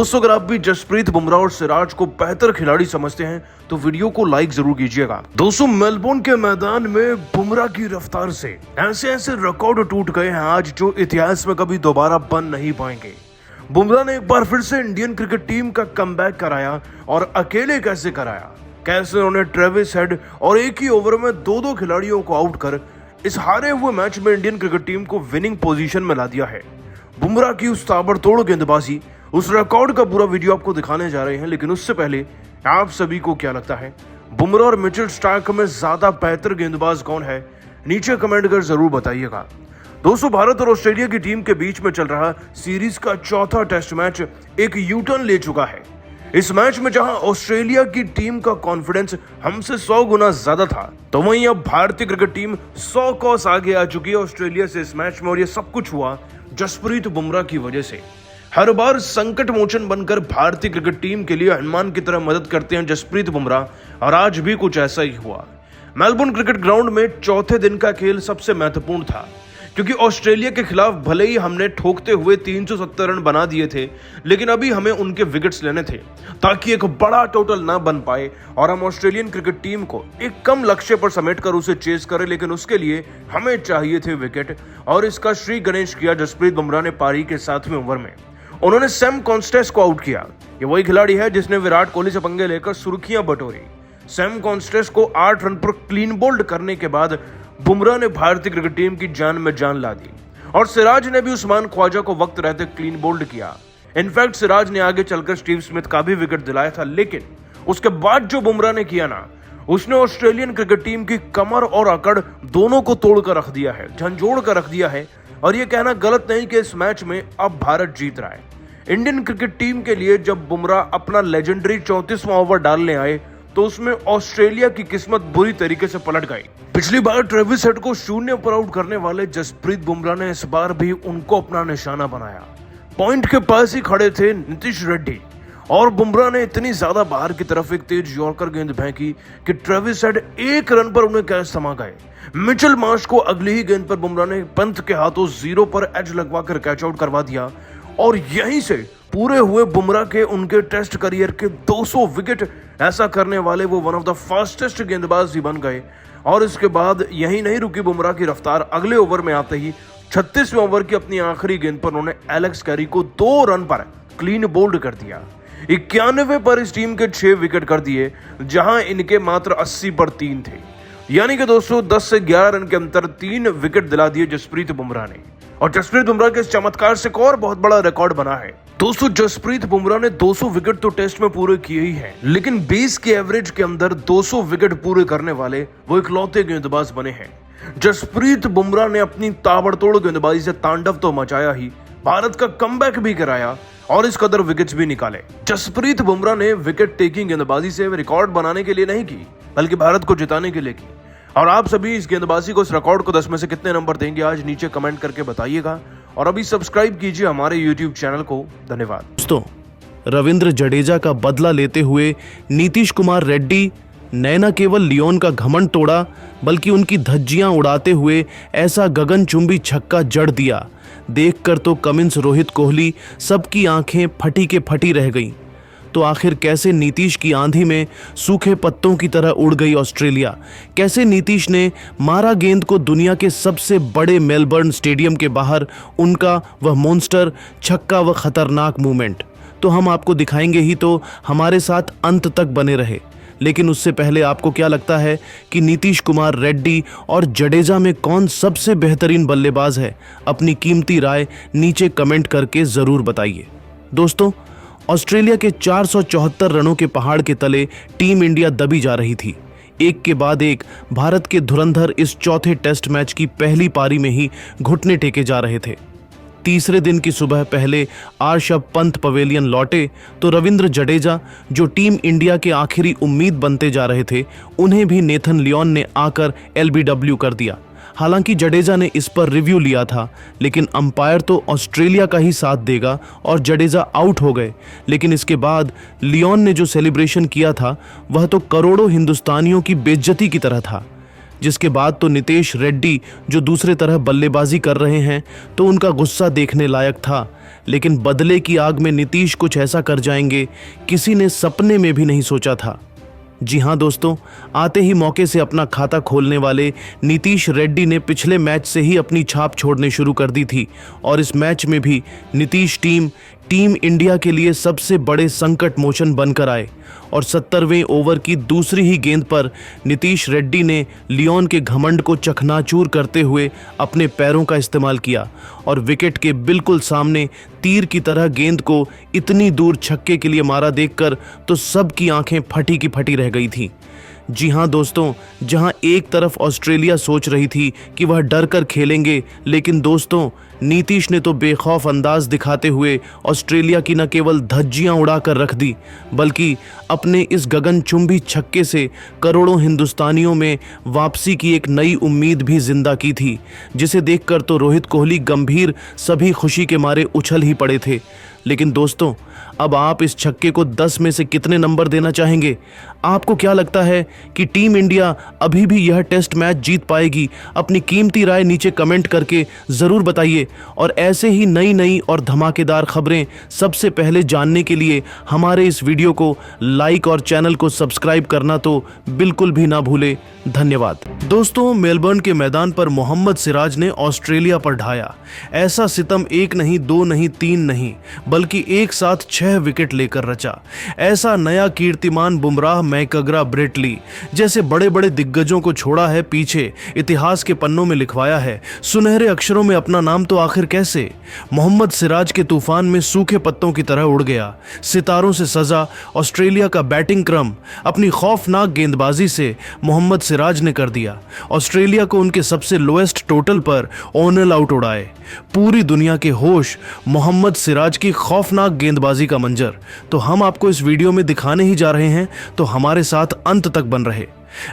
दोस्तों, अगर आप भी जसप्रीत बुमराह और सिराज को बेहतर खिलाड़ी समझते हैं तो वीडियो को लाइक जरूर कीजिएगा। दोस्तों, मेलबोर्न के मैदान में बुमराह की रफ्तार से ऐसे ऐसे रिकॉर्ड टूट गए हैं आज जो इतिहास में कभी दोबारा बन नहीं पाएंगे। बुमराह ने एक बार फिर से इंडियन क्रिकेट टीम का कमबैक कराया और अकेले कैसे कराया, कैसे उन्होंने ट्रेविस हेड और एक ही ओवर में दो खिलाड़ियों को आउट कर इस हारे हुए मैच में इंडियन क्रिकेट टीम को विनिंग पोजीशन में ला दिया है। बुमराह की उस ताबड़तोड़ गेंदबाजी, उस रिकॉर्ड का पूरा वीडियो आपको दिखाने जा रहे हैं, लेकिन उससे पहले आप सभी को क्या लगता है, बुमराह और मिचेल स्टार्क में ज्यादा बेहतर गेंदबाज कौन है? नीचे कमेंट कर जरूर बताइएगा। दोस्तों, भारत और ऑस्ट्रेलिया की टीम के बीच में चल रहा सीरीज का चौथा टेस्ट मैच एक यू टर्न ले चुका है। इस मैच में जहां ऑस्ट्रेलिया की टीम का कॉन्फिडेंस हमसे 100 गुना ज्यादा था, तो वहीं अब भारतीय क्रिकेट टीम 100 कॉस आगे आ चुकी है ऑस्ट्रेलिया से इस मैच में, और ये सब कुछ हुआ जसप्रीत बुमराह की वजह से। हर बार संकट मोचन बनकर भारतीय क्रिकेट टीम के लिए हनुमान की तरह मदद करते हैं जसप्रीत बुमराह, और आज भी कुछ ऐसा ही हुआ। मेलबोर्न क्रिकेट ग्राउंड में चौथे दिन का खेल सबसे महत्वपूर्ण था, क्योंकि ऑस्ट्रेलिया के खिलाफ भले ही हमने ठोकते हुए 370 रन बना दिए थे, लेकिन अभी हमें उनके विकेट्स लेने थे ताकि एक बड़ा टोटल ना बन पाए और हम ऑस्ट्रेलियन क्रिकेट टीम को एक कम लक्ष्य पर समेटकर उसे चेस करें। लेकिन उसके लिए हमें चाहिए थे विकेट, और इसका श्री गणेश किया जसप्रीत बुमराह ने पारी के 7वें ओवर में। उन्होंने सैम कॉन्स्टेस को आउट किया। ये वही खिलाड़ी है जिसने विराट कोहली से पंगे लेकर सुर्खियां बटोरी। सैम कॉन्स्टेस को 8 रन पर क्लीन बोल्ड करने के बाद बुमराह ने भारतीय क्रिकेट टीम की जान में जान ला दी, और सिराज ने भी उस्मान ख्वाजा को वक्त रहते क्लीन बोल्ड किया। इनफैक्ट सिराज ने आगे चलकर स्टीव स्मिथ का भी विकेट दिलाया था, लेकिन उसके बाद जो बुमराह ने किया ना, उसने ऑस्ट्रेलियन क्रिकेट टीम की कमर और अकड़ दोनों को तोड़कर रख दिया है, झंझोड़ कर रख दिया है। और यह कहना गलत नहीं कि इस मैच में अब भारत जीत रहा है। इंडियन क्रिकेट टीम के लिए जब बुमराह अपना लेजेंडरी 34वां ओवर डालने आए तो उसमें ऑस्ट्रेलिया की किस्मत बुरी तरीके से पलट गई। पिछली बार ट्रेविस हेड को 0 पर आउट करने वाले जसप्रीत बुमराह ने इस बार भी उनको अपना निशाना बनाया। पॉइंट के पास ही खड़े थे नीतीश रेड्डी, और बुमराह ने इतनी ज्यादा बाहर की तरफ एक तेज यॉर्कर गेंद फेंकी कि ट्रेविस हेड 1 रन पर उन्हें कैच थमा गए। मिचेल मार्श को अगली ही गेंद पर बुमराह ने पंत के हाथों 0 पर एज लगवाकर कैच आउट करवा दिया, और यहीं से पूरे हुए बुमराह के उनके टेस्ट करियर के 200 विकेट। ऐसा करने वाले वो वन ऑफ द फास्टेस्ट गेंदबाज ही बन गए। और इसके बाद यही नहीं रुकी बुमराह की रफ्तार, अगले ओवर में आते ही 36वें ओवर की अपनी आखिरी गेंद पर उन्होंने एलेक्स कैरी को 2 रन पर क्लीन बोल्ड कर दिया। 91 पर इस टीम के 6 विकेट कर दिए, जहां इनके मात्र 80 पर 3 थे। यानी कि दोस्तों 10 से 11 रन के अंतर 3 विकेट दिला दिए जसप्रीत बुमराह ने। और जसप्रीत बुमराह के इस चमत्कार से एक और बहुत बड़ा रिकॉर्ड बना है। दोस्तों, जसप्रीत बुमराह ने 200 विकेट तो टेस्ट में पूरे किए ही हैं, लेकिन 20 के एवरेज के अंदर 200 विकेट पूरे करने वाले वो इकलौते गेंदबाज बने हैं। जसप्रीत बुमराह ने अपनी ताबड़तोड़ गेंदबाजी से तांडव तो मचाया ही, भारत का कमबैक भी कराया और इस कदर विकेट्स भी निकाले। जसप्रीत बुमराह ने विकेट टेकिंग गेंदबाजी से रिकॉर्ड बनाने के लिए नहीं की, बल्कि भारत को जिताने के लिए की। और आप सभी इस गेंदबाजी को, इस रिकॉर्ड को 10 में से कितने नंबर देंगे, आज नीचे कमेंट करके बताइएगा। और अभी सब्सक्राइब कीजिए हमारे YouTube चैनल को। धन्यवाद। दोस्तों, रविंद्र जडेजा का बदला लेते हुए नीतीश कुमार रेड्डी ने न केवल लियोन का घमंड तोड़ा, बल्कि उनकी धज्जियां उड़ाते हुए ऐसा गगनचुंबी छक्का जड़ दिया, देखकर तो कमिंस, रोहित कोहली सबकी आंखें फटी के फटी रह गईं। तो आखिर कैसे नीतीश की आंधी में सूखे पत्तों की तरह उड़ गई ऑस्ट्रेलिया? कैसे नीतीश ने मारा गेंद को दुनिया के सबसे बड़े मेलबर्न स्टेडियम के बाहर, उनका वह मॉन्स्टर छक्का व खतरनाक मूवमेंट? तो हम आपको दिखाएंगे ही, तो हमारे साथ अंत तक बने रहे। लेकिन उससे पहले आपको क्या लगता है कि नीतीश कुमार रेड्डी और जडेजा में कौन सबसे बेहतरीन बल्लेबाज है? अपनी कीमती राय नीचे कमेंट करके ज़रूर बताइए। दोस्तों, ऑस्ट्रेलिया के 474 रनों के पहाड़ के तले टीम इंडिया दबी जा रही थी। एक के बाद एक भारत के धुरंधर इस चौथे टेस्ट मैच की पहली पारी में ही घुटने टेके जा रहे थे। तीसरे दिन की सुबह पहले आर्शब पंत पवेलियन लौटे तो रविंद्र जडेजा, जो टीम इंडिया के आखिरी उम्मीद बनते जा रहे थे, उन्हें भी नेथन लियोन ने आकर LBW कर दिया। हालांकि जडेजा ने इस पर रिव्यू लिया था, लेकिन अंपायर तो ऑस्ट्रेलिया का ही साथ देगा और जडेजा आउट हो गए। लेकिन इसके बाद लियोन ने जो सेलिब्रेशन किया था, वह तो करोड़ों हिंदुस्तानियों की बेइज्जती की तरह था। जिसके बाद तो नितेश रेड्डी जो दूसरे तरह बल्लेबाजी कर रहे हैं तो उनका गुस्सा देखने लायक था, लेकिन बदले की आग में नीतीश कुछ ऐसा कर जाएंगे किसी ने सपने में भी नहीं सोचा था। जी हां दोस्तों, आते ही मौके से अपना खाता खोलने वाले नीतीश रेड्डी ने पिछले मैच से ही अपनी छाप छोड़ने शुरू कर दी थी और इस मैच में भी नीतीश टीम इंडिया के लिए सबसे बड़े संकट मोचन बनकर आए और 70वें ओवर की दूसरी ही गेंद पर नीतीश रेड्डी ने लियोन के घमंड को चकनाचूर करते हुए अपने पैरों का इस्तेमाल किया और विकेट के बिल्कुल सामने तीर की तरह गेंद को इतनी दूर छक्के के लिए मारा देखकर तो सबकी आंखें फटी की फटी रह गई थी। जी हां दोस्तों, जहां एक तरफ ऑस्ट्रेलिया सोच रही थी कि वह डर कर खेलेंगे, लेकिन दोस्तों नीतीश ने तो बेखौफ अंदाज दिखाते हुए ऑस्ट्रेलिया की न केवल धज्जियां उड़ा कर रख दी, बल्कि अपने इस गगनचुंबी छक्के से करोड़ों हिंदुस्तानियों में वापसी की एक नई उम्मीद भी जिंदा की थी, जिसे देखकर तो रोहित कोहली गंभीर सभी खुशी के मारे उछल ही पड़े थे। लेकिन दोस्तों, अब आप इस छक्के को 10 में से कितने नंबर देना चाहेंगे? आपको क्या लगता है कि टीम इंडिया अभी भी यह टेस्ट मैच जीत पाएगी? अपनी कीमती राय नीचे कमेंट करके ज़रूर बताइए और ऐसे ही नई और धमाकेदार खबरें सबसे पहले जानने के लिए हमारे इस वीडियो को लाइक और चैनल को सब्सक्राइब करना तो बिल्कुल भी ना भूले। धन्यवाद। दोस्तों, मेलबर्न के मैदान पर मोहम्मद सिराज ने ऑस्ट्रेलिया पर ढाया ऐसा सितम 1 नहीं 2 नहीं 3 नहीं बल्कि एक साथ 6 विकेट लेकर रचा। ऐसा नया कीर्तिमान बुमराह, मैकग्रा, ब्रेटली जैसे बड़े बड़े दिग्गजों को छोड़ा है पीछे, इतिहास के पन्नों में लिखवाया है। सुनहरे अक्षरों में अपना नाम तो आखिर कैसे? मोहम्मद सिराज के तूफान में सूखे पत्तों की तरह उड़ गया। सितारों से सजा ऑस्ट्रेलिया का बैटिंग क्रम अपनी खौफनाक गेंदबाजी से मोहम्मद सिराज ने कर दिया। ऑस्ट्रेलिया को उनके सबसे लोएस्ट टोटल पर ऑल आउट उड़ाए। पूरी दुनिया के होश मोहम्मद सिराज की खौफनाक गेंदबाजी का मंजर तो हम आपको इस वीडियो में दिखाने ही जा रहे हैं, तो हमारे साथ अंत तक बन रहे।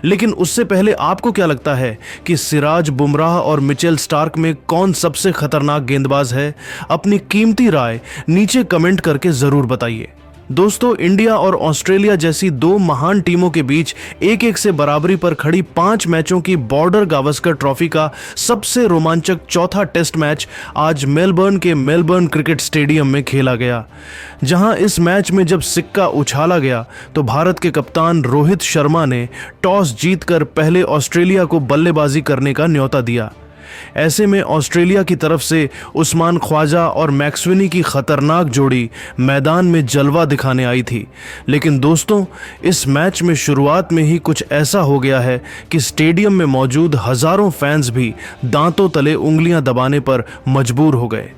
लेकिन उससे पहले आपको क्या लगता है कि सिराज, बुमराह और मिचेल स्टार्क में कौन सबसे खतरनाक गेंदबाज है? अपनी कीमती राय नीचे कमेंट करके जरूर बताइए। दोस्तों, इंडिया और ऑस्ट्रेलिया जैसी दो महान टीमों के बीच 1-1 से बराबरी पर खड़ी 5 मैचों की बॉर्डर गावस्कर ट्रॉफी का सबसे रोमांचक चौथा टेस्ट मैच आज मेलबर्न के मेलबर्न क्रिकेट स्टेडियम में खेला गया, जहां इस मैच में जब सिक्का उछाला गया तो भारत के कप्तान रोहित शर्मा ने टॉस जीतकर पहले ऑस्ट्रेलिया को बल्लेबाजी करने का न्योता दिया। ऐसे में ऑस्ट्रेलिया की तरफ से उस्मान ख्वाजा और मैक्सवेनी की खतरनाक जोड़ी मैदान में जलवा दिखाने आई थी। लेकिन दोस्तों, इस मैच में शुरुआत में ही कुछ ऐसा हो गया है कि स्टेडियम में मौजूद हजारों फैंस भी दांतों तले उंगलियां दबाने पर मजबूर हो गए।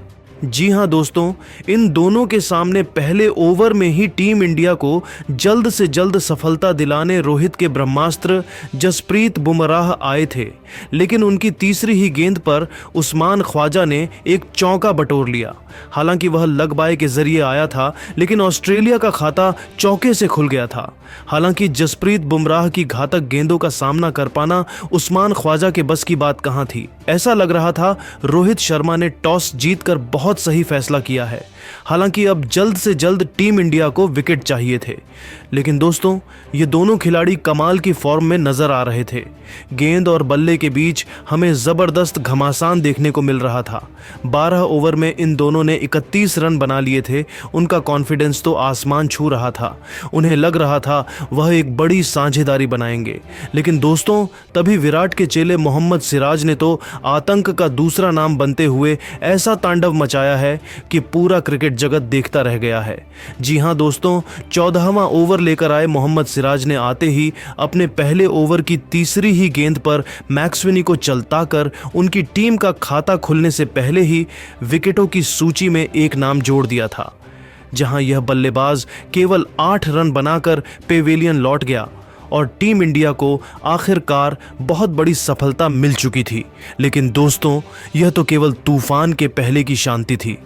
जी हां दोस्तों, इन दोनों के सामने पहले ओवर में ही टीम इंडिया को जल्द से जल्द सफलता दिलाने रोहित के ब्रह्मास्त्र जसप्रीत बुमराह आए थे, लेकिन उनकी तीसरी ही गेंद पर उस्मान ख्वाजा ने एक चौका बटोर लिया। हालांकि वह लग बाय के जरिए आया था, लेकिन ऑस्ट्रेलिया का खाता चौके से खुल गया था। हालांकि जसप्रीत बुमराह की घातक गेंदों का सामना कर पाना उस्मान ख्वाजा के बस की बात कहां थी। ऐसा लग रहा था रोहित शर्मा ने टॉस जीतकर बहुत सही फैसला किया है। हालांकि अब जल्द से जल्द टीम इंडिया को विकेट चाहिए थे, लेकिन दोस्तों ये दोनों खिलाड़ी कमाल की फॉर्म में नजर आ रहे थे। गेंद और बल्ले के बीच हमें जबरदस्त घमासान देखने को मिल रहा था। 12 ओवर में इन दोनों ने 31 रन बना लिए थे। उनका कॉन्फिडेंस तो आसमान छू रहा था। उन्हें लग रहा था वह एक बड़ी साझेदारी बनाएंगे। लेकिन दोस्तों, तभी विराट के चेले मोहम्मद सिराज ने तो आतंक का दूसरा नाम बनते हुए ऐसा तांडव मचाया है कि पूरा क्रिकेट जगत देखता रह गया है। जी हां दोस्तों, 14वां ओवर लेकर आए मोहम्मद सिराज ने आते ही अपने पहले ओवर की तीसरी ही गेंद पर मैक्सवेनी को चलता कर उनकी टीम का खाता खुलने से पहले ही विकेटों की सूची में एक नाम जोड़ दिया था। जहां यह बल्लेबाज केवल 8 रन बनाकर पेवेलियन लौट गया और टीम इंडिया को आखिरकार बहुत बड़ी सफलता मिल चुकी थी। लेकिन दोस्तों, यह तो केवल तूफान के पहले की शांति थी।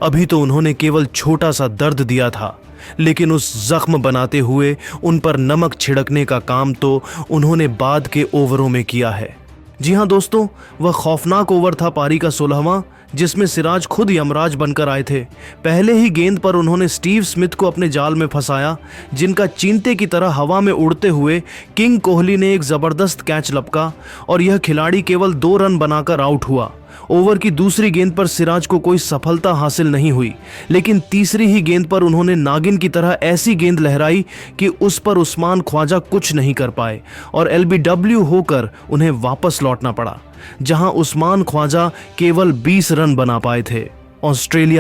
अभी तो उन्होंने केवल छोटा सा दर्द दिया था, लेकिन उस जख्म बनाते हुए उन पर नमक छिड़कने का काम तो उन्होंने बाद के ओवरों में किया है। जी हाँ दोस्तों, वह खौफनाक ओवर था पारी का 16वां, जिसमें सिराज खुद यमराज बनकर आए थे। पहले ही गेंद पर उन्होंने स्टीव स्मिथ को अपने जाल में फंसाया, जिनका चींटे की तरह हवा में उड़ते हुए किंग कोहली ने एक जबरदस्त कैच लपका और यह खिलाड़ी केवल 2 रन बनाकर आउट हुआ। ओवर की दूसरी गेंद पर सिराज को कोई सफलता हासिल नहीं हुई, लेकिन तीसरी ही गेंद पर उन्होंने नागिन की तरह ऐसी गेंद लहराई कि उस पर उस्मान ख्वाजा कुछ नहीं कर पाए और LBW होकर उन्हें वापस लौटना पड़ा, जहां उस्मान ख्वाजा केवल 20 रन बना पाए थे। ऑस्ट्रेलिया